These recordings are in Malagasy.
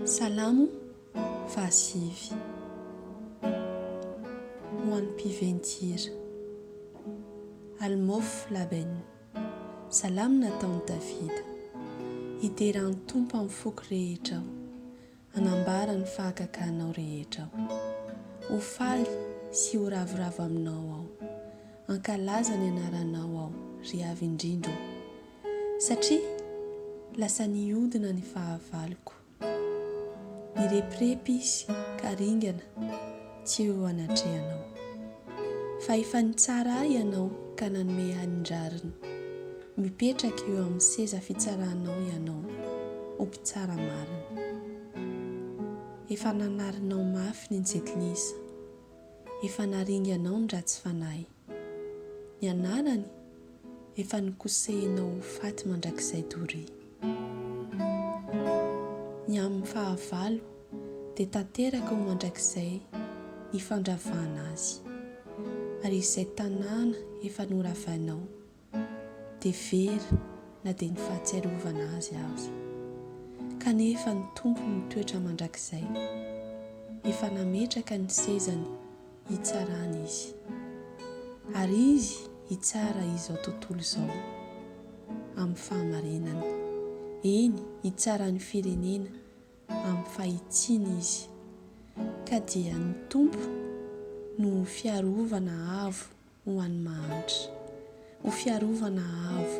Salamo vasivy ho an'ny mpiventir almofo laben. Salamo nataon'i Davida, hiderany tompo amin'ny foko rehetra aho, hanambara ny fahagaganao rehetra aho. Ho faly sy ho ravoravo aminao aho, ankalaza ny anaranao aho, ry avy indrindro. Satria lasa nihodina ny fahavaloko, nirepirepy izy ka ringana tsy eo anatrehanao. Fa efa nitsara ahy ianao ka nanome hanindrariny, mipetraka eo amin'ny seza fitsaranao ianao, ho mpitsara marina. Efa nanarinao mafy ny anjetlisa, efa naringanao ny ratsy fanahy. Ny anarany efa nikosehinao ho faty mandrakizay dory. Ny amin'ny fahavalo dia tanteraka ho mandrakizay ny fandravana azy, ary izay tanàna efa noravainao dia very na dia ny fahatsiarovana azy azy. Kanefa ny tompo mitoetra mandrakizay, efa nametraka ny sezany hitsarana izy, ary izy hitsara izao tontolo izao amin'ny fahamarinana. Eny, hitsara ny firenena amin'ny fahitsiana izy, ka dia ny tompo no fiarovana avo ho an'ny mahantra, ho fiarovana avo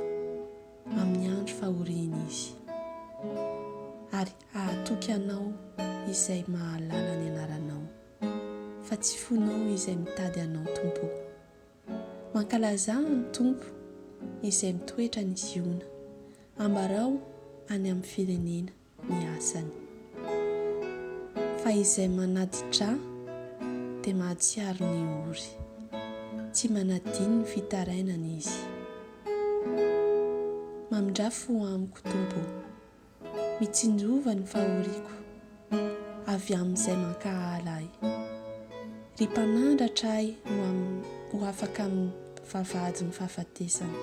amin'ny andro fahoriana izy, ary ahatoky anao izay mahalala ny anaranao, fa tsy fonao izay mitady anao tompo. Mankalaza ny tompo izay mitoetra ny ziona, ambarao any amin'ny firenena ny asany. Fa izay manaditra dia mahatsiaro ny ory, tsy manadino ny fitarainana izy. Mamindrafo amiko tompo, mitsinjova ny fahoriako avy amin'izay mankahala ahy. Ry mpanandratra ahy ho afaka amin'ny vavahady ny fahafatesana,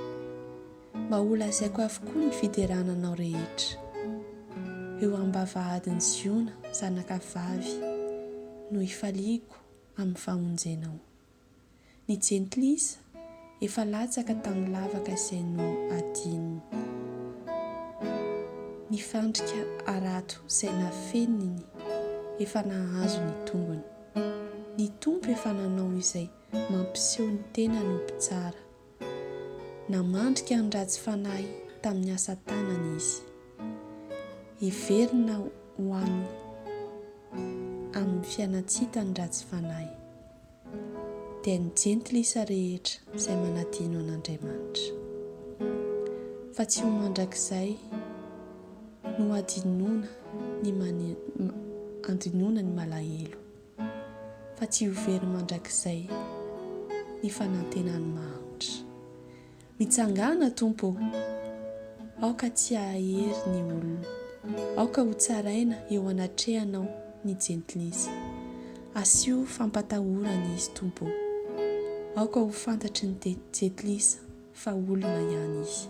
mba ho lazaiko avokoa ny fiderananao rehetra. Eo am-bavahadin'ny ziona zanaka vavy no hifaliako amin'ny famonjenao. Ny jentilisa efa latsaka tamin'ny lavaka izay no adininy, ny fandrika arato izay nafeniny efa nahazo ny tongony. Ny tompo efa nanao izay mampiseho ny tena no mpitsara, namandrika ny ratsy fanahy tamin'ny asa tanana izy, hiverina ho amin'ny fianatsita ny ratsy fanahy. Dia ny jentilisa rehetra izay manadino an'Andriamanitra, fa tsy ho mandrakizay no andinoana ny malahelo, fa tsy ho very mandrakizay ny fanantenany mahantra. Mitsangana tompo, aoka tsy ahery ny olona, aoka ho tsaraina eo anatrehanao ny jentilisa, asio fampatahorana izy tompo. Aoka ho fantatry ny jentilisa fa olona ihany izy.